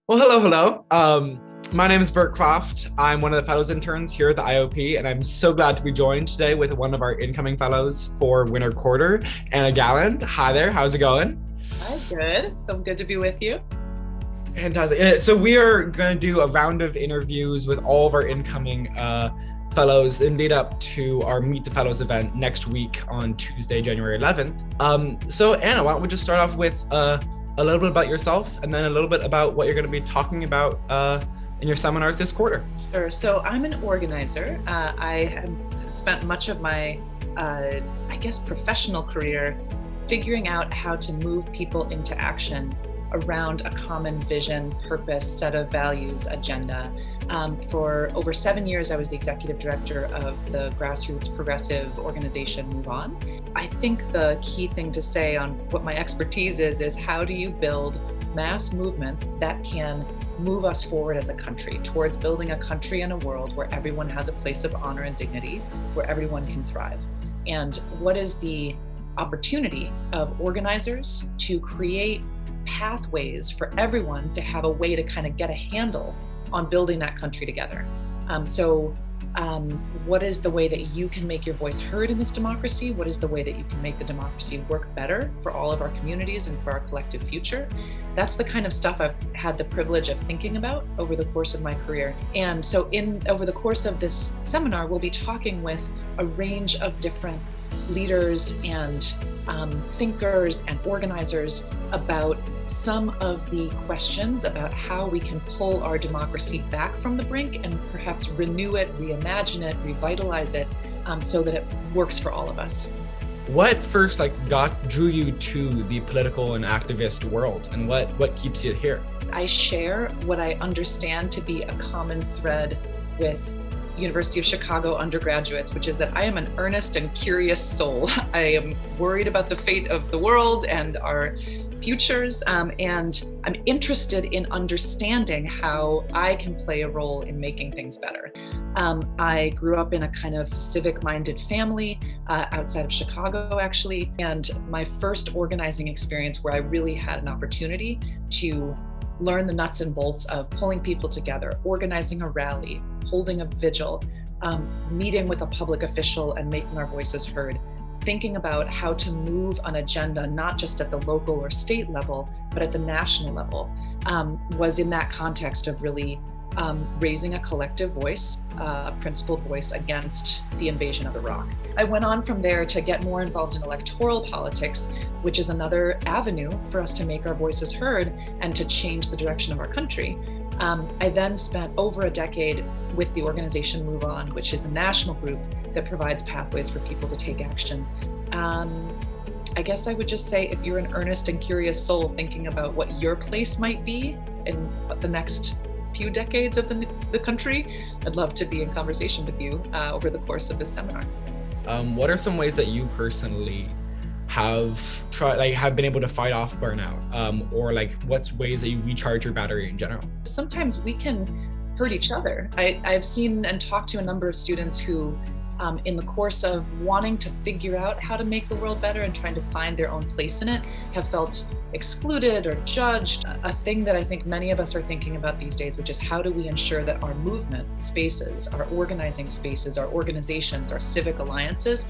Well, hello. My name is Burke Croft. I'm one of the fellows interns here at the IOP, and I'm so glad to be joined today with one of our incoming fellows for winter quarter, Anna Galland. Hi there, how's it going? Hi, good. So good to be with you. Fantastic. So we are going to do a round of interviews with all of our incoming fellows in lead up to our Meet the Fellows event next week on Tuesday, January 11th. So Anna, why don't we just start off with a little bit about yourself and then a little bit about what you're going to be talking about in your seminars this quarter. Sure. So I'm an organizer. I have spent much of my, professional career figuring out how to move people into action around a common vision, purpose, set of values, agenda. For over 7 years, I was the executive director of the grassroots progressive organization MoveOn. I think the key thing to say on what my expertise is how do you build mass movements that can move us forward as a country towards building a country and a world where everyone has a place of honor and dignity, where everyone can thrive. And what is the opportunity of organizers to create pathways for everyone to have a way to kind of get a handle on building that country together. What is the way that you can make your voice heard in this democracy? What is the way that you can make the democracy work better for all of our communities and for our collective future? That's the kind of stuff I've had the privilege of thinking about over the course of my career. And so over the course of this seminar, we'll be talking with a range of different leaders and thinkers and organizers about some of the questions about how we can pull our democracy back from the brink and perhaps renew it, reimagine it, revitalize it so that it works for all of us. What first drew you to the political and activist world, and what keeps you here? I share what I understand to be a common thread with University of Chicago undergraduates, which is that I am an earnest and curious soul. I am worried about the fate of the world and our futures, and I'm interested in understanding how I can play a role in making things better. I grew up in a kind of civic-minded family outside of Chicago, actually, and my first organizing experience where I really had an opportunity to learn the nuts and bolts of pulling people together, organizing a rally, holding a vigil, meeting with a public official and making our voices heard, thinking about how to move an agenda, not just at the local or state level, but at the national level, was in that context of really raising a collective voice, a principled voice against the invasion of Iraq. I went on from there to get more involved in electoral politics, which is another avenue for us to make our voices heard and to change the direction of our country. I then spent over a decade with the organization MoveOn, which is a national group that provides pathways for people to take action. I guess I would just say, if you're an earnest and curious soul thinking about what your place might be in the next few decades of the country, I'd love to be in conversation with you over the course of this seminar. What are some ways that you personally have been able to fight off burnout, or what's ways that you recharge your battery in general? Sometimes we can hurt each other. I've seen and talked to a number of students who in the course of wanting to figure out how to make the world better and trying to find their own place in it, have felt excluded or judged. A thing that I think many of us are thinking about these days, which is how do we ensure that our movement spaces, our organizing spaces, our organizations, our civic alliances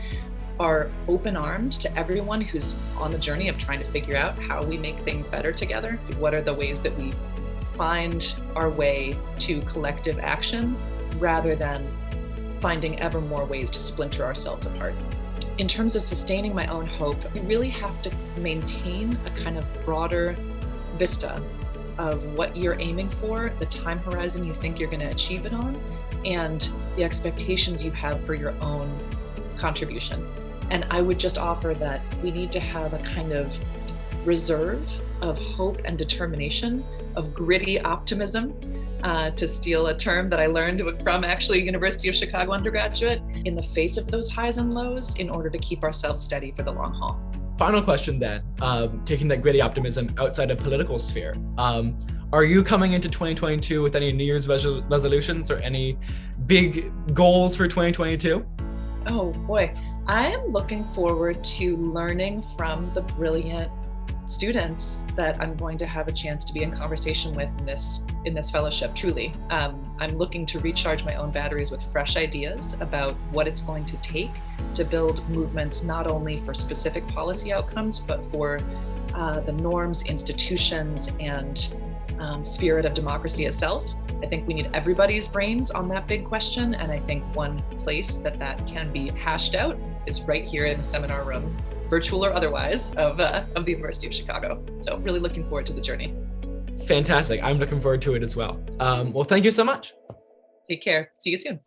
are open-armed to everyone who's on the journey of trying to figure out how we make things better together. What are the ways that we find our way to collective action rather than finding ever more ways to splinter ourselves apart. In terms of sustaining my own hope, you really have to maintain a kind of broader vista of what you're aiming for, the time horizon you think you're going to achieve it on, and the expectations you have for your own contribution. And I would just offer that we need to have a kind of reserve of hope and determination, of gritty optimism, to steal a term that I learned from actually University of Chicago undergraduate, in the face of those highs and lows in order to keep ourselves steady for the long haul. Final question then, taking that gritty optimism outside of political sphere. Are you coming into 2022 with any New Year's resolutions or any big goals for 2022? Oh boy, I am looking forward to learning from the brilliant students that I'm going to have a chance to be in conversation with in this fellowship, truly. I'm looking to recharge my own batteries with fresh ideas about what it's going to take to build movements not only for specific policy outcomes, but for the norms, institutions, and spirit of democracy itself. I think we need everybody's brains on that big question, and I think one place that can be hashed out is right here in the seminar room, virtual or otherwise, of the University of Chicago. So really looking forward to the journey. Fantastic. I'm looking forward to it as well. Well, thank you so much. Take care. See you soon. See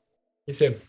you soon.